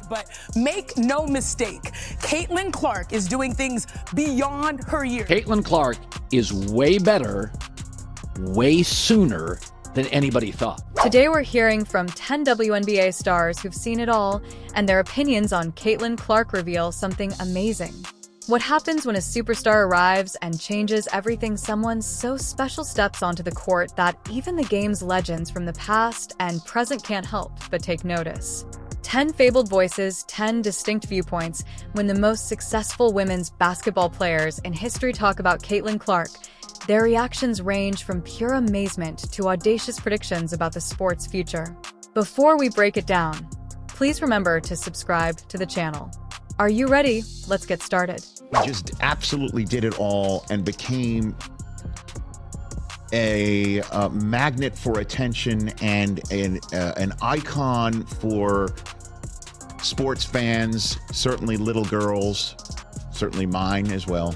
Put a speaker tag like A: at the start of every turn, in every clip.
A: but make no mistake, Caitlin Clark is doing things beyond her years.
B: Caitlin Clark is way better, way sooner than anybody thought.
C: Today we're hearing from 10 WNBA stars who've seen it all, and their opinions on Caitlin Clark reveal something amazing. What happens when a superstar arrives and changes everything? Someone so special steps onto the court that even the game's legends from the past and present can't help but take notice. 10 fabled voices, 10 distinct viewpoints. When the most successful women's basketball players in history talk about Caitlin Clark, their reactions range from pure amazement to audacious predictions about the sport's future. Before we break it down, please remember to subscribe to the channel. Are you ready? Let's get started.
D: He just absolutely did it all and became a magnet for attention and an icon for sports fans, certainly little girls, certainly mine as well,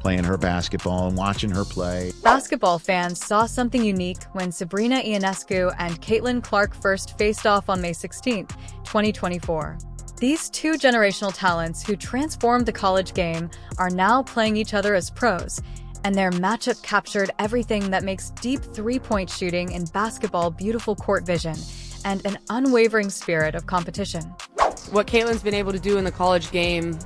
D: playing her basketball and watching her play.
C: Basketball fans saw something unique when Sabrina Ionescu and Caitlin Clark first faced off on May 16, 2024. These two generational talents who transformed the college game are now playing each other as pros, and their matchup captured everything that makes deep three-point shooting in basketball beautiful court vision and an unwavering spirit of competition.
E: What Caitlin's been able to do in the college game,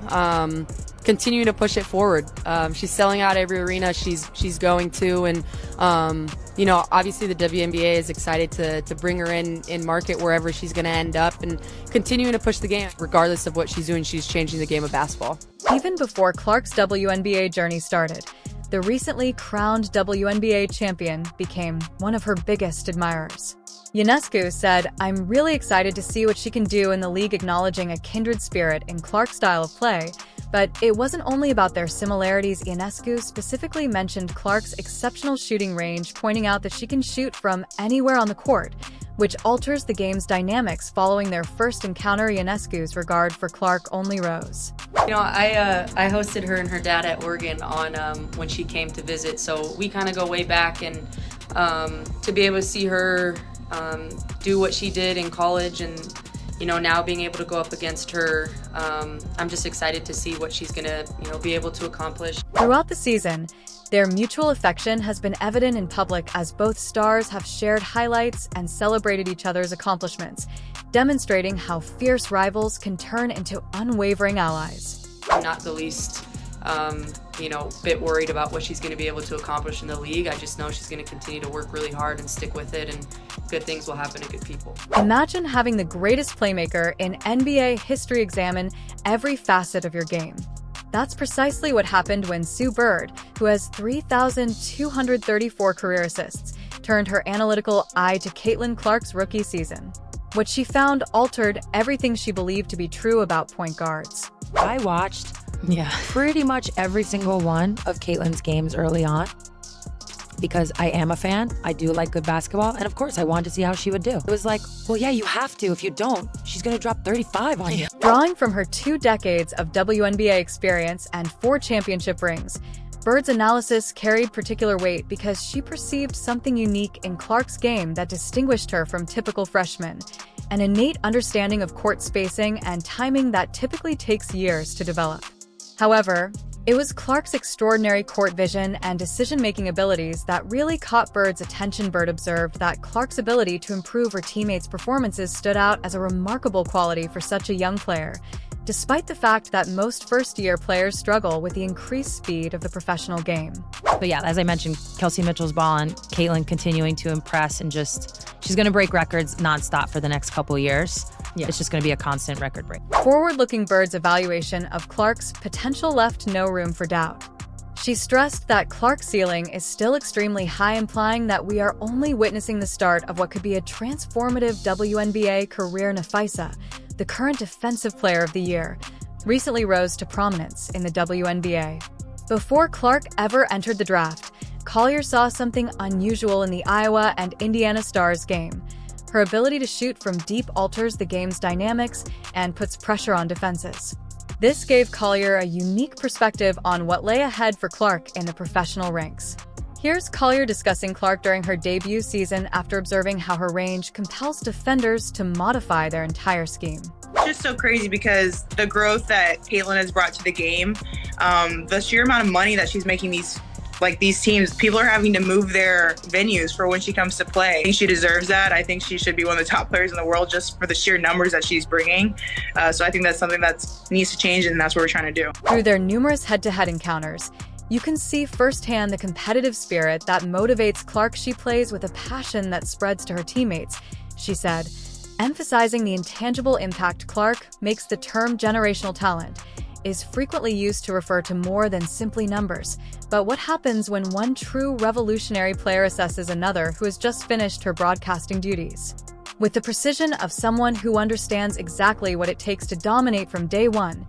E: continue to push it forward. She's selling out every arena she's going to, and you know, obviously the WNBA is excited to bring her in market wherever she's going to end up, and continuing to push the game. Regardless of what she's doing, she's changing the game of basketball.
C: Even before Clark's WNBA journey started, the recently crowned WNBA champion became one of her biggest admirers. Ionescu said, "I'm really excited to see what she can do in the league," acknowledging a kindred spirit in Clark's style of play. But it wasn't only about their similarities. Ionescu specifically mentioned Clark's exceptional shooting range, pointing out that she can shoot from anywhere on the court, which alters the game's dynamics. Following their first encounter, Ionescu's regard for Clark only rose.
F: You know, I hosted her and her dad at Oregon on when she came to visit, so we kind of go way back, and to be able to see her do what she did in college, and you know, now being able to go up against her, I'm just excited to see what she's gonna, you know, be able to accomplish.
C: Throughout the season, their mutual affection has been evident in public as both stars have shared highlights and celebrated each other's accomplishments, demonstrating how fierce rivals can turn into unwavering allies.
F: I'm not the least, you know, bit worried about what she's going to be able to accomplish in the league. I just know she's going to continue to work really hard and stick with it, and good things will happen to good people.
C: Imagine having the greatest playmaker in NBA history examine every facet of your game. That's precisely what happened when Sue Bird, who has 3,234 career assists, turned her analytical eye to Caitlin Clark's rookie season. What she found altered everything she believed to be true about point guards.
G: I watched pretty much every single one of Caitlin's games early on because I am a fan. I do like good basketball, and of course I wanted to see how she would do. It was like, well, yeah, you have to. If you don't, she's gonna drop 35 on you.
C: Drawing from her 2 decades of WNBA experience and 4 championship rings, Bird's analysis carried particular weight because she perceived something unique in Clark's game that distinguished her from typical freshmen: an innate understanding of court spacing and timing that typically takes years to develop. However, it was Clark's extraordinary court vision and decision-making abilities that really caught Bird's attention. Bird observed that Clark's ability to improve her teammates' performances stood out as a remarkable quality for such a young player, despite the fact that most first-year players struggle with the increased speed of the professional game.
G: But yeah, as I mentioned, Kelsey Mitchell's balling, Caitlin continuing to impress, and she's going to break records nonstop for the next couple years. Yeah. It's just going to be a constant record break.
C: Forward-looking Bird's evaluation of Clark's potential left no room for doubt. She stressed that Clark's ceiling is still extremely high, implying that we are only witnessing the start of what could be a transformative WNBA career. Napheesa, the current Defensive Player of the Year, recently rose to prominence in the WNBA. Before Clark ever entered the draft, Collier saw something unusual in the Iowa and Indiana Stars game. Her ability to shoot from deep alters the game's dynamics and puts pressure on defenses. This gave Collier a unique perspective on what lay ahead for Clark in the professional ranks. Here's Collier discussing Clark during her debut season after observing how her range compels defenders to modify their entire scheme.
H: It's just so crazy because the growth that Caitlin has brought to the game, the sheer amount of money that she's making these teams, people are having to move their venues for when she comes to play. I think she deserves that. I think she should be one of the top players in the world just for the sheer numbers that she's bringing. So I think that's something that needs to change, and that's what we're trying to do.
C: Through their numerous head-to-head encounters, you can see firsthand the competitive spirit that motivates Clark. She plays with a passion that spreads to her teammates, she said, emphasizing the intangible impact. Clark makes the term generational talent is frequently used to refer to more than simply numbers. But what happens when one true revolutionary player assesses another who has just finished her broadcasting duties? With the precision of someone who understands exactly what it takes to dominate from day one,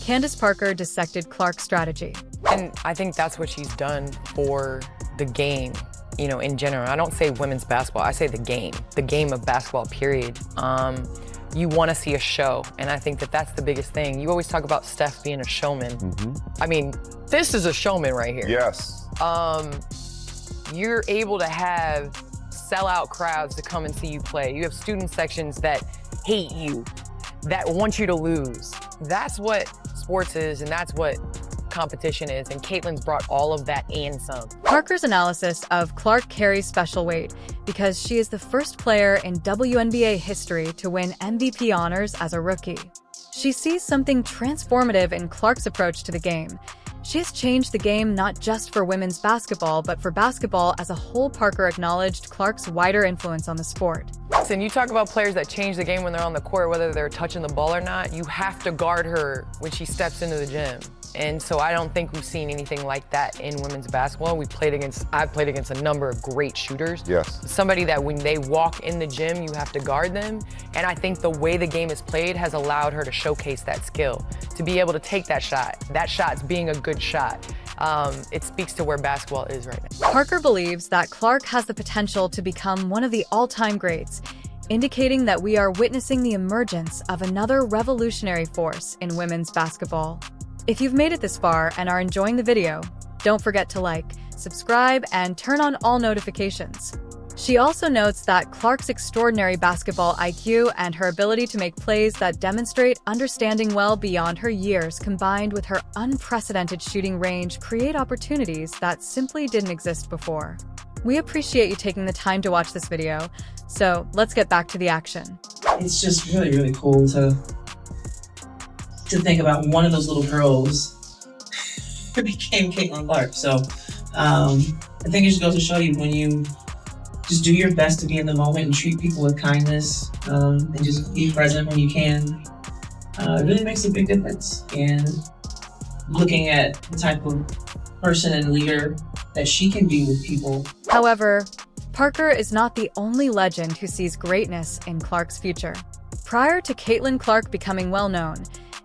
C: Candace Parker dissected Clark's strategy.
I: And I think that's what she's done for the game, you know, in general. I don't say women's basketball, I say the game of basketball, period. You want to see a show, and I think that that's the biggest thing. You always talk about Steph being a showman. I mean, this is a showman right here.
J: Yes.
I: You're able to have sellout crowds to come and see you play. You have student sections that hate you, that want you to lose. That's what sports is, and that's what competition is, and Caitlin's brought all of that and some.
C: Parker's analysis of Clark carries special weight because she is the first player in WNBA history to win MVP honors as a rookie. She sees something transformative in Clark's approach to the game. She has changed the game not just for women's basketball, but for basketball as a whole. Parker acknowledged Clark's wider influence on the sport.
I: Listen, you talk about players that change the game when they're on the court, whether they're touching the ball or not. You have to guard her when she steps into the gym. And so I don't think we've seen anything like that in women's basketball. I've played against a number of great shooters.
J: Yes.
I: Somebody that when they walk in the gym, you have to guard them. And I think the way the game is played has allowed her to showcase that skill, to be able to take that shot. That shot's being a good shot. It speaks to where basketball is right now.
C: Parker believes that Clark has the potential to become one of the all-time greats, indicating that we are witnessing the emergence of another revolutionary force in women's basketball. If you've made it this far and are enjoying the video, don't forget to like, subscribe, and turn on all notifications. She also notes that Clark's extraordinary basketball IQ and her ability to make plays that demonstrate understanding well beyond her years, combined with her unprecedented shooting range, create opportunities that simply didn't exist before. We appreciate you taking the time to watch this video, so let's get back to the action.
K: It's just really, really cool to think about one of those little girls who became Caitlin Clark. So I think it just goes to show you, when you just do your best to be in the moment and treat people with kindness, and just be present when you can, it really makes a big difference. And looking at the type of person and leader that she can be with people.
C: However, Parker is not the only legend who sees greatness in Clark's future. Prior to Caitlin Clark becoming well-known,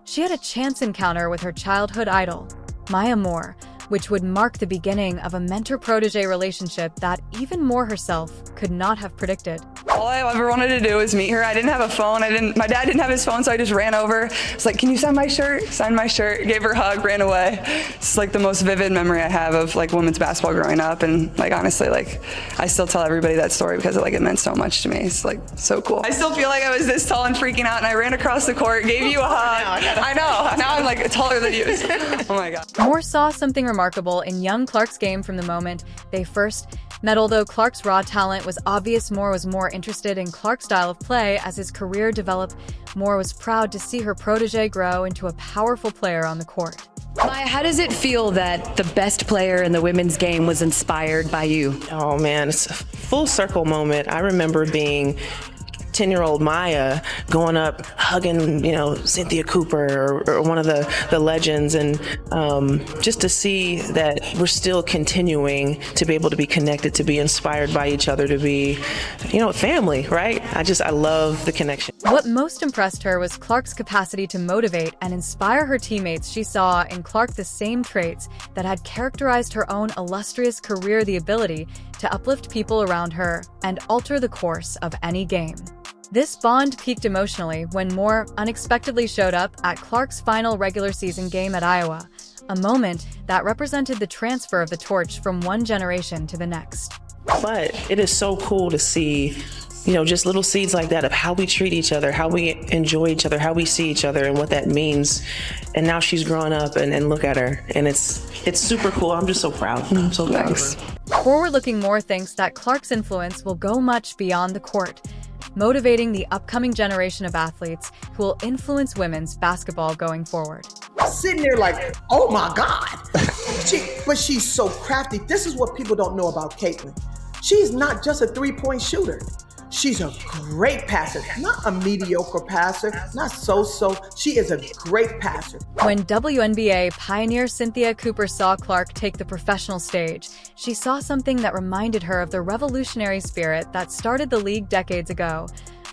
C: she had a chance encounter with her childhood idol, Maya Moore, which would mark the beginning of a mentor-protege relationship that even Moore herself could not have predicted.
L: All I ever wanted to do was meet her. I didn't have a phone. My dad didn't have his phone, so I just ran over. It's like, can you sign my shirt? Signed my shirt, gave her a hug, ran away. It's like the most vivid memory I have of like women's basketball growing up. And like, honestly, like I still tell everybody that story because it meant so much to me. It's like so cool. I still feel like I was this tall and freaking out, and I ran across the court, gave you a hug. I know. Now I'm like taller than you. Oh my God.
C: Moore saw something remarkable in young Clark's game from the moment they first met. Although Clark's raw talent was obvious, Moore was more interested in Clark's style of play. As his career developed, Moore was proud to see her protege grow into a powerful player on the court.
M: Maya, how does it feel that the best player in the women's game was inspired by you?
N: Oh man, it's a full circle moment. I remember being 10-year-old Maya going up, hugging, Cynthia Cooper or one of the legends, and just to see that we're still continuing to be able to be connected, to be inspired by each other, to be, family, right? I love the connection.
C: What most impressed her was Clark's capacity to motivate and inspire her teammates. She saw in Clark the same traits that had characterized her own illustrious career: the ability to uplift people around her and alter the course of any game. This bond peaked emotionally when Moore unexpectedly showed up at Clark's final regular season game at Iowa, a moment that represented the transfer of the torch from one generation to the next.
N: But it is so cool to see just little seeds like that of how we treat each other, how we enjoy each other, how we see each other, and what that means. And now she's growing up, and look at her, and it's super cool. I'm just so proud. I'm so proud of her.
C: Forward-looking Moore thinks that Clark's influence will go much beyond the court, motivating the upcoming generation of athletes who will influence women's basketball going forward.
J: Sitting there like, oh my God. But she's so crafty. This is what people don't know about Caitlin. She's not just a three-point shooter. She's a great passer, not a mediocre passer, not so-so. She is a great passer.
C: When WNBA pioneer Cynthia Cooper saw Clark take the professional stage, she saw something that reminded her of the revolutionary spirit that started the league decades ago.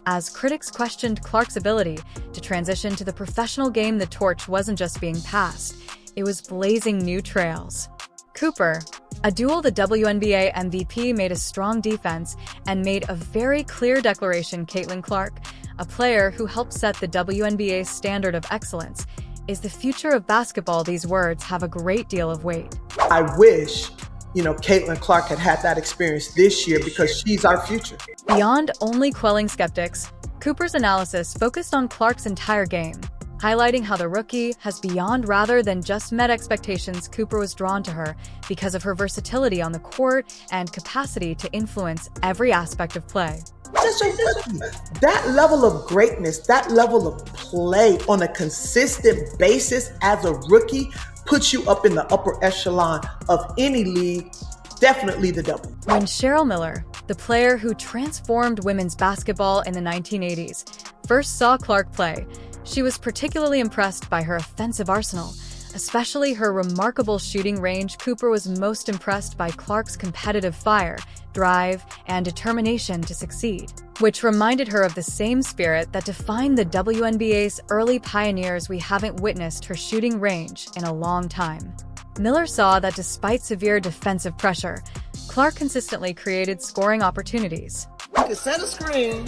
C: As critics questioned Clark's ability to transition to the professional game, the torch wasn't just being passed, it was blazing new trails. Cooper, a dual the WNBA MVP, made a strong defense and made a very clear declaration. Caitlin Clark, a player who helped set the WNBA's standard of excellence, is the future of basketball. These words have a great deal of weight.
J: I wish, Caitlin Clark had that experience this year because she's our future.
C: Beyond only quelling skeptics, Cooper's analysis focused on Clark's entire game, highlighting how the rookie has beyond rather than just met expectations. Cooper was drawn to her because of her versatility on the court and capacity to influence every aspect of play.
J: Just a rookie. That level of greatness, that level of play on a consistent basis as a rookie puts you up in the upper echelon of any league, definitely the W.
C: When Cheryl Miller, the player who transformed women's basketball in the 1980s, first saw Clark play, she was particularly impressed by her offensive arsenal, especially her remarkable shooting range. Cooper was most impressed by Clark's competitive fire, drive, and determination to succeed, which reminded her of the same spirit that defined the WNBA's early pioneers. We haven't witnessed her shooting range in a long time. Miller saw that despite severe defensive pressure, Clark consistently created scoring opportunities.
O: You can set a screen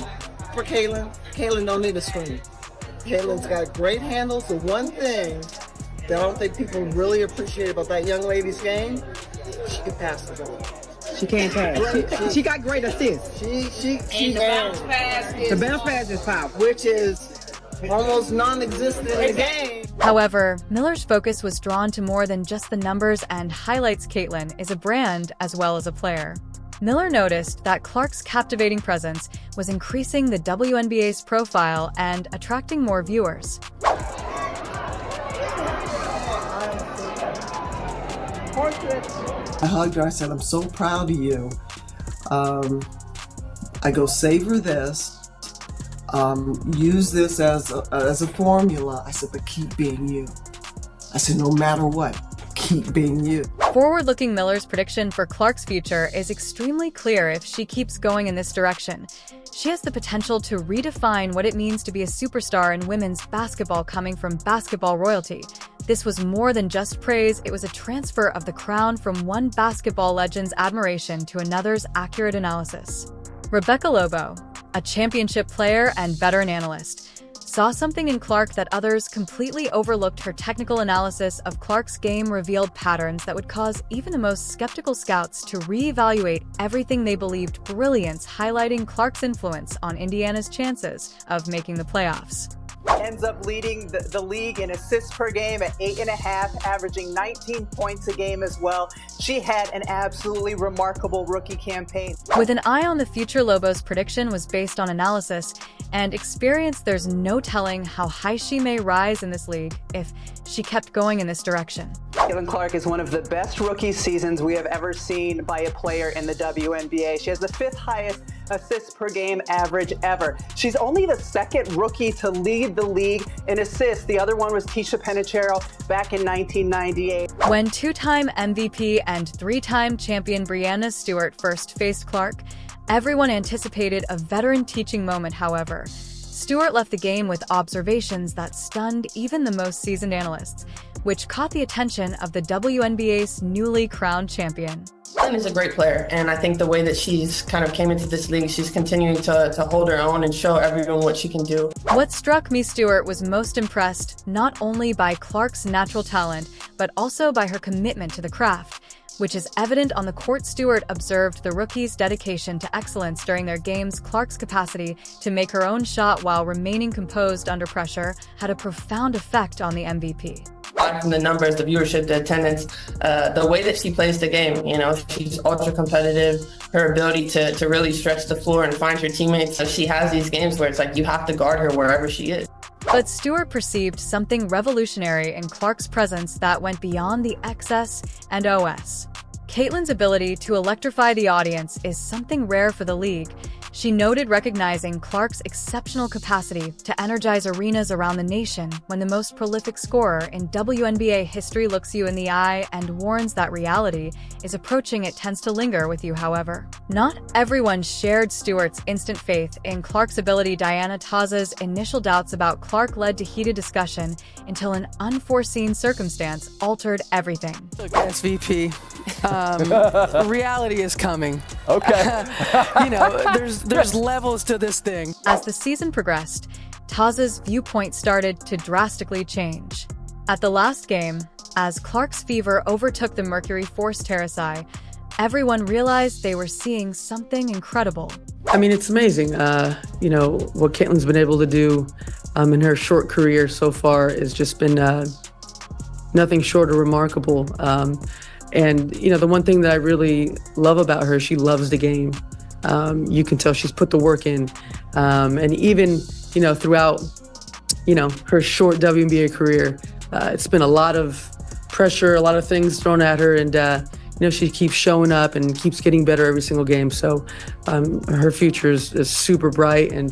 O: for Caitlin. Caitlin don't need a screen. Caitlin's got great handles. The one thing that I don't think people really appreciate about that young lady's game, she can pass the ball.
P: She can't pass. She got great assists.
O: She the bounce pass is powerful, which is almost non-existent in the game.
C: However, Miller's focus was drawn to more than just the numbers and highlights. Caitlin is a brand as well as a player. Miller noticed that Clark's captivating presence was increasing the WNBA's profile and attracting more viewers.
P: I
O: hugged her. I said, I'm so proud of you. I go, savor this. Use this as a formula. I said, but keep being you. I said, no matter what, keep being you.
C: Forward-looking Miller's prediction for Clark's future is extremely clear. If she keeps going in this direction, she has the potential to redefine what it means to be a superstar in women's basketball. Coming from basketball royalty, this was more than just praise, it was a transfer of the crown from one basketball legend's admiration to another's accurate analysis. Rebecca Lobo, a championship player and veteran analyst, saw something in Clark that others completely overlooked. Her technical analysis of Clark's game revealed patterns that would cause even the most skeptical scouts to reevaluate everything they believed. Brilliance, highlighting Clark's influence on Indiana's chances of making the playoffs.
Q: Ends up leading the league in assists per game at 8.5, averaging 19 points a game as well. She had an absolutely remarkable rookie campaign.
C: With an eye on the future, Lobo's prediction was based on analysis and experience. There's no telling how high she may rise in this league if she kept going in this direction.
Q: Caitlin Clark is one of the best rookie seasons we have ever seen by a player in the WNBA. She has the 5th highest assists per game average ever. She's only the 2nd rookie to lead the league in assists. The other one was Tisha Penicheiro back in 1998.
C: When 2-time MVP and 3-time champion Breanna Stewart first faced Clark, everyone anticipated a veteran teaching moment. However, Stewart left the game with observations that stunned even the most seasoned analysts, which caught the attention of the WNBA's newly crowned champion.
R: Caitlin is a great player, and I think the way that she's kind of came into this league, she's continuing to hold her own and show everyone what she can do.
C: What struck me, Stewart was most impressed not only by Clark's natural talent, but also by her commitment to the craft. which is evident on the court. Stewart observed the rookie's dedication to excellence during their games. Clark's capacity to make her own shot while remaining composed under pressure had a profound effect on the MVP.
R: From the numbers, the viewership, the attendance, the way that she plays the game, she's ultra competitive. Her ability to really stretch the floor and find her teammates. So she has these games where it's like you have to guard her wherever she is.
C: But Stewart perceived something revolutionary in Clark's presence that went beyond the XS and OS. Caitlin's ability to electrify the audience is something rare for the league. She noted recognizing Clark's exceptional capacity to energize arenas around the nation when the most prolific scorer in WNBA history looks you in the eye and warns that reality is approaching. It tends to linger with you, however. Not everyone shared Stewart's instant faith in Clark's ability. Diana Taurasi's initial doubts about Clark led to heated discussion until an unforeseen circumstance altered everything.
S: Look, SVP, reality is coming.
T: Okay.
S: There's levels to this thing.
C: As the season progressed, Taurasi's viewpoint started to drastically change. At the last game, as Clark's fever overtook the Mercury Force Taurasi, everyone realized they were seeing something incredible.
U: I mean, it's amazing. What Caitlin's been able to do in her short career so far has just been nothing short of remarkable. And the one thing that I really love about her, she loves the game. You can tell she's put the work in. And even, throughout, her short WNBA career, it's been a lot of pressure, a lot of things thrown at her. And, she keeps showing up and keeps getting better every single game. So her future is super bright. And,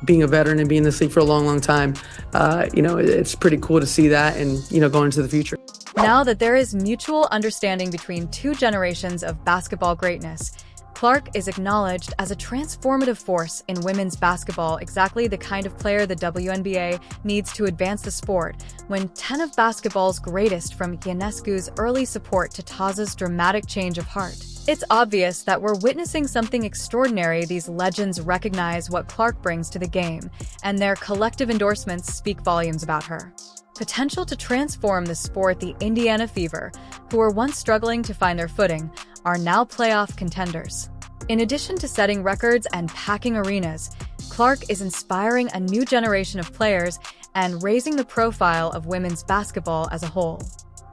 U: being a veteran and being in this league for a long, long time, it's pretty cool to see that and, going into the future.
C: Now that there is mutual understanding between two generations of basketball greatness, Clark is acknowledged as a transformative force in women's basketball, exactly the kind of player the WNBA needs to advance the sport. When 10 of basketball's greatest, from Ionescu's early support to Taurasi's dramatic change of heart, it's obvious that we're witnessing something extraordinary. These legends recognize what Clark brings to the game, and their collective endorsements speak volumes about her potential to transform the sport. The Indiana Fever, who were once struggling to find their footing, are now playoff contenders. In addition to setting records and packing arenas, Clark is inspiring a new generation of players and raising the profile of women's basketball as a whole.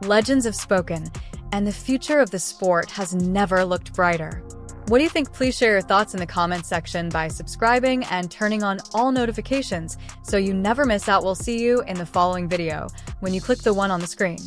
C: Legends have spoken, and the future of the sport has never looked brighter. What do you think? Please share your thoughts in the comments section by subscribing and turning on all notifications so you never miss out. We'll see you in the following video when you click the one on the screen.